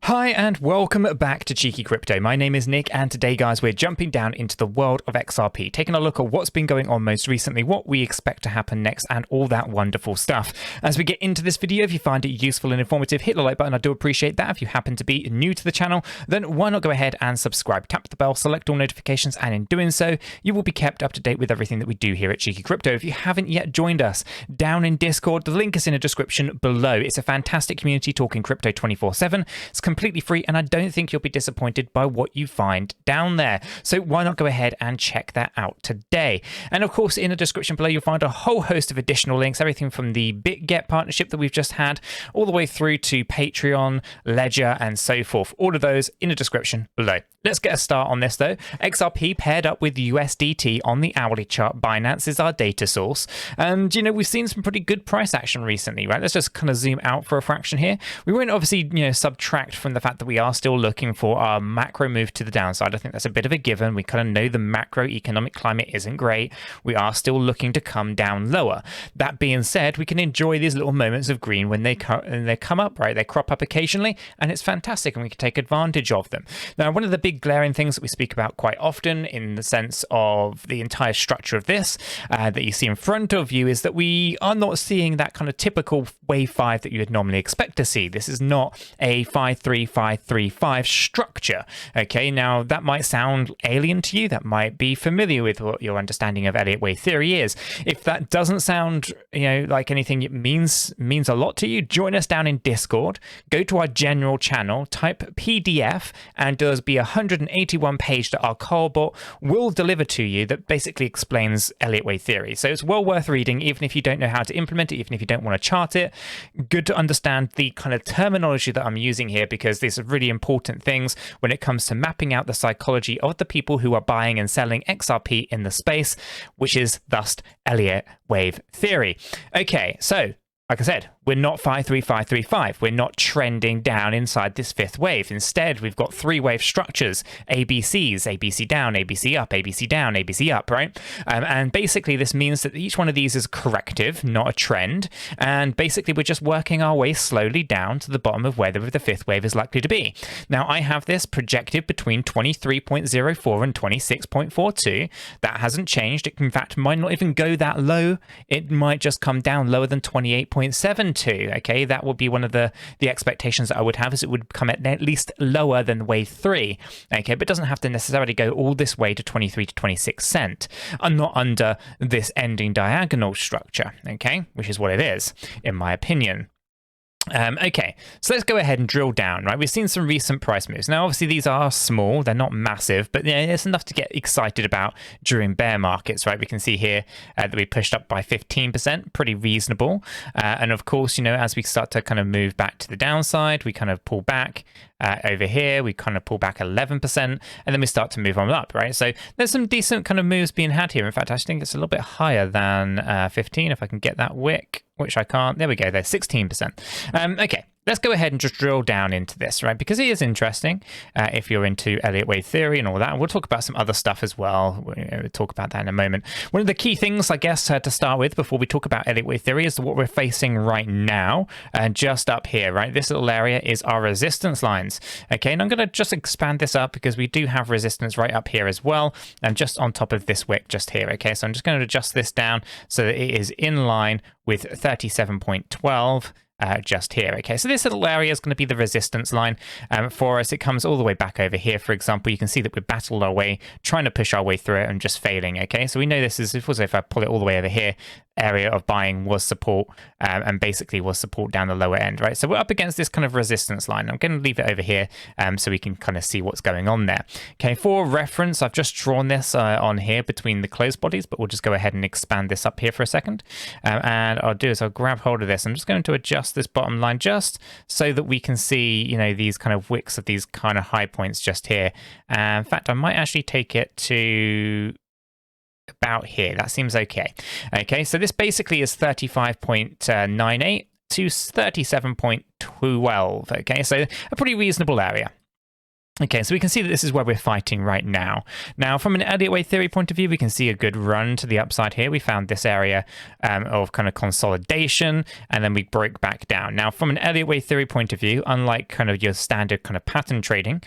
Hi and welcome back to Cheeky Crypto. My name is Nick and today guys we're jumping down into the world of XRP, taking a look at what's been going on most recently, what we expect to happen next and all that wonderful stuff. As we get into this video, if you find it useful and informative, hit the like button, I do appreciate that. If you happen to be new to the channel, then why not go ahead and subscribe, tap the bell, select all notifications, and in doing so you will be kept up to date with everything that we do here at Cheeky Crypto. If you haven't yet joined us down in Discord, the link is in the description below. It's a fantastic community talking crypto 24/7. It's completely free and I don't think you'll be disappointed by what you find down there. So why not go ahead and check that out today? And of course, in the description below, you'll find a whole host of additional links, everything from the 𝗕𝗬𝗫 partnership that we've just had, all the way through to Patreon, Ledger, and so forth. All of those in the description below. Let's get a start on this though. XRP paired up with USDT on the hourly chart. Binance is our data source. And, you know, we've seen some pretty good price action recently, right? Let's just kind of zoom out for a fraction here. We won't obviously, subtract from the fact that we are still looking for our macro move to the downside. I think that's a bit of a given. We kind of know the macroeconomic climate isn't great. We are still looking to come down lower. That being said, we can enjoy these little moments of green when they come up, right? They crop up occasionally and it's fantastic and we can take advantage of them. Now, one of the big glaring things that we speak about quite often in the sense of the entire structure of this that you see in front of you is that we are not seeing that kind of typical wave 5 that you would normally expect to see. This is not a 5-3-5-3-5 structure. Okay, now that might sound alien to you. That might be familiar with what your understanding of Elliott wave theory is. If that doesn't sound, like anything it means a lot to you, join us down in Discord. Go to our general channel, type PDF, and there's be 181 page that our 𝗕𝗪𝗀𝗀𝗪 will deliver to you that basically explains Elliott wave theory. So it's well worth reading, even if you don't know how to implement it, even if you don't want to chart it. Good to understand the kind of terminology that I'm using here, because these are really important things when it comes to mapping out the psychology of the people who are buying and selling XRP in the space, which is thus Elliott wave theory. Okay, so like I said, we're not 5-3-5-3-5. We're not trending down inside this fifth wave. Instead, we've got three wave structures, ABCs, ABC down, ABC up, ABC down, ABC up, right? And basically, this means that each one of these is corrective, not a trend. And basically, we're just working our way slowly down to the bottom of where the fifth wave is likely to be. Now, I have this projected between 23.04 and 26.42. That hasn't changed. It, in fact, might not even go that low. It might just come down lower than 28.72. Okay, that would be one of the expectations that I would have, is it would come at least lower than wave 3. Okay, but it doesn't have to necessarily go all this way to 23 to 26 cent. I'm not under this ending diagonal structure, okay, which is what it is, in my opinion. Okay, so let's go ahead and drill down, right? We've seen some recent price moves. Now, obviously, these are small. They're not massive, but it's enough to get excited about during bear markets, right? We can see here that we pushed up by 15%, pretty reasonable. And of course, as we start to kind of move back to the downside, we kind of pull back. Over here, we kind of pull back 11%, and then we start to move on up, right? So there's some decent kind of moves being had here. In fact, I think it's a little bit higher than 15, if I can get that wick, which I can't. There we go, there's 16%. Okay, let's go ahead and just drill down into this, right? Because it is interesting if you're into Elliott wave theory and all that. And we'll talk about some other stuff as well. We'll talk about that in a moment. One of the key things, I guess, to start with before we talk about Elliott wave theory is what we're facing right now, just up here, right? This little area is our resistance lines. Okay, and I'm going to just expand this up because we do have resistance right up here as well, and just on top of this wick just here. Okay, so I'm just going to adjust this down so that it is in line with 37.12. Just here. Okay, so this little area is going to be the resistance line for us. It comes all the way back over here, for example. You can see that we battled our way, trying to push our way through it and just failing. Okay, so we know this is, if I pull it all the way over here, area of buying was support and basically was support down the lower end, right? So we're up against this kind of resistance line. I'm going to leave it over here so we can kind of see what's going on there. Okay, for reference, I've just drawn this on here between the closed bodies, but we'll just go ahead and expand this up here for a second. And I'll do is I'll grab hold of this. I'm just going to adjust this bottom line just so that we can see, these kind of wicks of these kind of high points just here. In fact, I might actually take it to about here. That seems okay. Okay, so this basically is 35.98 to 37.12. Okay, so a pretty reasonable area. Okay, so we can see that this is where we're fighting right now. Now, from an Elliott wave theory point of view, we can see a good run to the upside here. We found this area of kind of consolidation, and then we broke back down. Now, from an Elliott wave theory point of view, unlike kind of your standard kind of pattern trading,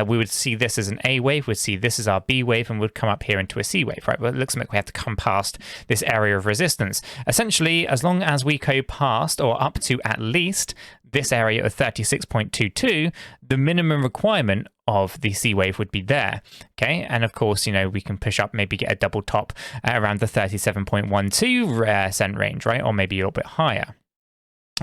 we would see this as an A wave, we'd see this as our B wave, and we'd come up here into a C wave, right? But it looks like we have to come past this area of resistance. Essentially, as long as we go past or up to at least this area of 36.22, the minimum requirement of the C wave would be there. Okay, and of course, you know, we can push up, maybe get a double top around the 37.12 cent range, right? Or maybe a little bit higher.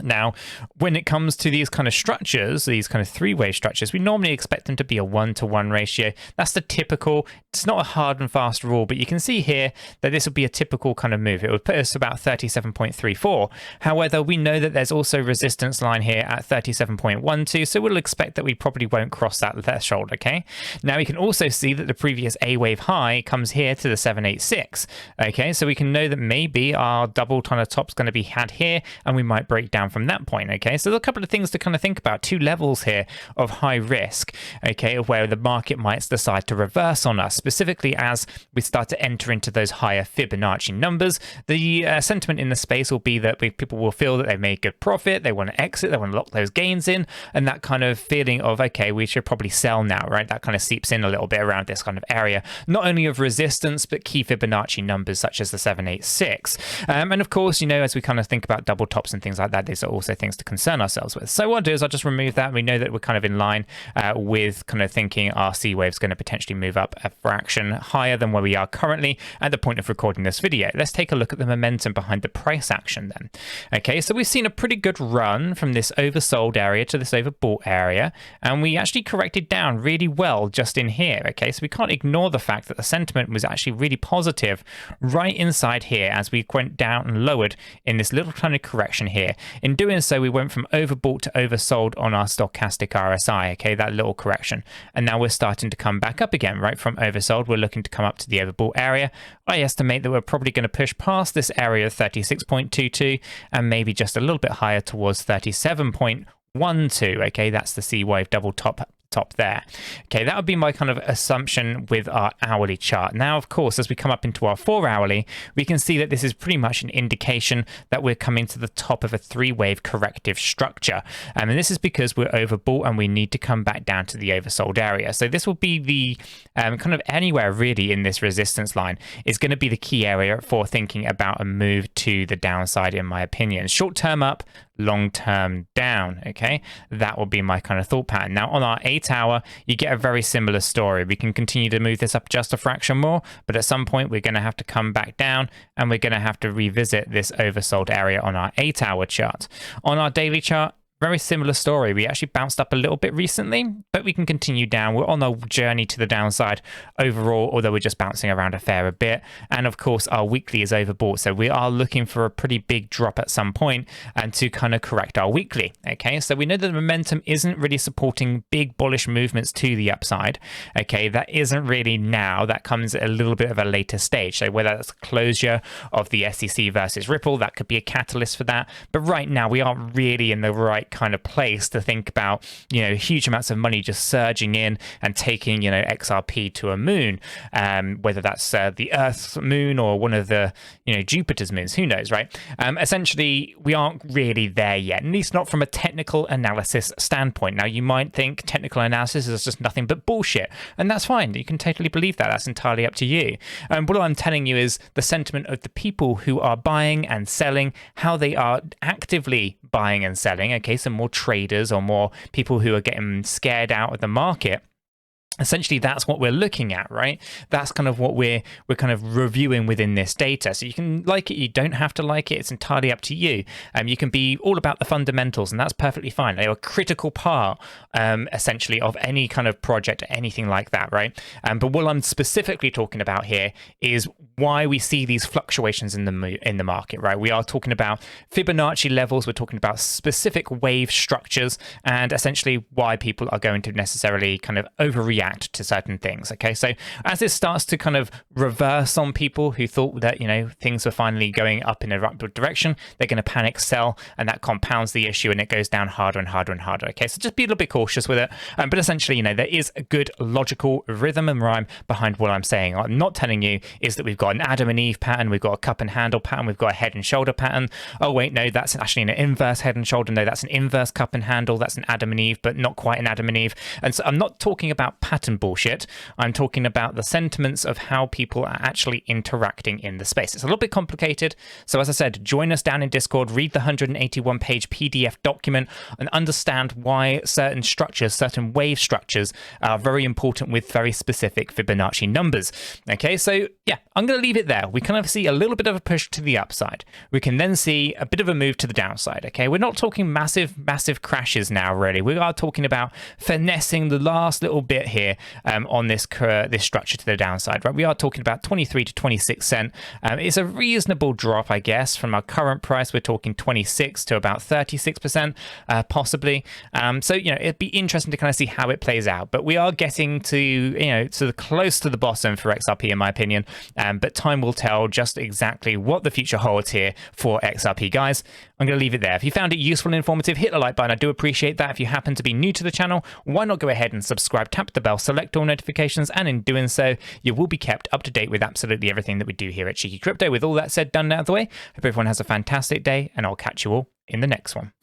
Now, when it comes to these kind of structures, these kind of three-way structures, we normally expect them to be a 1-to-1 ratio. That's the typical, it's not a hard and fast rule, but you can see here that this would be a typical kind of move. It would put us about 37.34. However, we know that there's also resistance line here at 37.12, so we'll expect that we probably won't cross that threshold, okay? Now, we can also see that the previous A wave high comes here to the 786, okay? So we can know that maybe our double kind of top's going to be had here, and we might break down from that point. Okay, so there's a couple of things to kind of think about, two levels here of high risk, okay, where the market might decide to reverse on us, specifically as we start to enter into those higher Fibonacci numbers. The sentiment in the space will be that people will feel that they've made good profit, they want to exit, they want to lock those gains in, and that kind of feeling of, okay, we should probably sell now, right? That kind of seeps in a little bit around this kind of area, not only of resistance, but key Fibonacci numbers such as the 786. And of course, you know, as we kind of think about double tops and things like that, these are also things to concern ourselves with. So what I'll do is I'll just remove that. We know that we're kind of in line with kind of thinking our C wave is going to potentially move up a fraction higher than where we are currently at the point of recording this video. Let's take a look at the momentum behind the price action then. Okay, so we've seen a pretty good run from this oversold area to this overbought area, and we actually corrected down really well just in here. Okay, so we can't ignore the fact that the sentiment was actually really positive right inside here as we went down and lowered in this little kind of correction here. In doing so, we went from overbought to oversold on our stochastic RSI, okay, that little correction. And now we're starting to come back up again, right? From oversold, we're looking to come up to the overbought area. I estimate that we're probably going to push past this area of 36.22 and maybe just a little bit higher towards 37.12, okay? That's the C wave double top there. Okay, that would be my kind of assumption with our hourly chart. Now, of course, as we come up into our 4-hourly, we can see that this is pretty much an indication that we're coming to the top of a three-wave corrective structure. And this is because we're overbought and we need to come back down to the oversold area. So this will be the kind of anywhere really in this resistance line is going to be the key area for thinking about a move to the downside, in my opinion. Short term up, long term down. Okay, that will be my kind of thought pattern. Now on our 8-hour, you get a very similar story. We can continue to move this up just a fraction more, but at some point we're going to have to come back down and we're going to have to revisit this oversold area on our 8-hour chart. On our daily chart, very similar story. We actually bounced up a little bit recently, but we can continue down. We're on a journey to the downside overall, although we're just bouncing around a fair bit. And of course, our weekly is overbought. So we are looking for a pretty big drop at some point and to kind of correct our weekly. Okay, so we know that the momentum isn't really supporting big bullish movements to the upside. Okay, that isn't really now. That comes at a little bit of a later stage. So whether that's closure of the SEC versus Ripple, that could be a catalyst for that. But right now, we aren't really in the right kind of place to think about, you know, huge amounts of money just surging in and taking, you know, XRP to a moon, whether that's the Earth's moon or one of the, you know, Jupiter's moons, who knows, right? Essentially, we aren't really there yet, at least not from a technical analysis standpoint. Now, you might think technical analysis is just nothing but bullshit, and that's fine. You can totally believe that. That's entirely up to you. What I'm telling you is the sentiment of the people who are buying and selling, how they are actively buying and selling. Okay, so more traders or more people who are getting scared out of the market. Essentially, that's what we're looking at, right? That's kind of what we're kind of reviewing within this data. So you can like it, you don't have to like it. It's entirely up to you. You can be all about the fundamentals, and that's perfectly fine. They're a critical part, essentially, of any kind of project, anything like that, right? But what I'm specifically talking about here is why we see these fluctuations in the market, right? We are talking about Fibonacci levels. We're talking about specific wave structures, and essentially why people are going to necessarily kind of overreact react to certain things. Okay, so as this starts to kind of reverse on people who thought that, things were finally going up in a upward direction, they're going to panic sell, and that compounds the issue and it goes down harder and harder and harder. Okay, so just be a little bit cautious with it. But essentially, there is a good logical rhythm and rhyme behind what I'm saying. What I'm not telling you is that we've got an Adam and Eve pattern, we've got a cup and handle pattern, we've got a head and shoulder pattern. Oh wait, no, that's actually an inverse head and shoulder. No, that's an inverse cup and handle. That's an Adam and Eve, but not quite an Adam and Eve. And so I'm not talking about pattern bullshit. I'm talking about the sentiments of how people are actually interacting in the space. It's a little bit complicated. So as I said, join us down in Discord, read the 181-page PDF document, and understand why certain structures, certain wave structures, are very important with very specific Fibonacci numbers. Okay, so yeah, I'm going to leave it there. We kind of see a little bit of a push to the upside. We can then see a bit of a move to the downside. Okay, we're not talking massive crashes now, really. We are talking about finessing the last little bit here on this structure to the downside, right? We are talking about 23 to 26 cent. It's a reasonable drop, I guess, from our current price. We're talking 26 to about 36%, possibly. So, it'd be interesting to kind of see how it plays out. But we are getting to, close to the bottom for XRP, in my opinion. But time will tell just exactly what the future holds here for XRP, guys. I'm going to leave it there. If you found it useful and informative, hit the like button. I do appreciate that. If you happen to be new to the channel, why not go ahead and subscribe, tap the bell, select all notifications, and in doing so, you will be kept up to date with absolutely everything that we do here at Cheeky Crypto. With all that said, done and out of the way, hope everyone has a fantastic day, and I'll catch you all in the next one.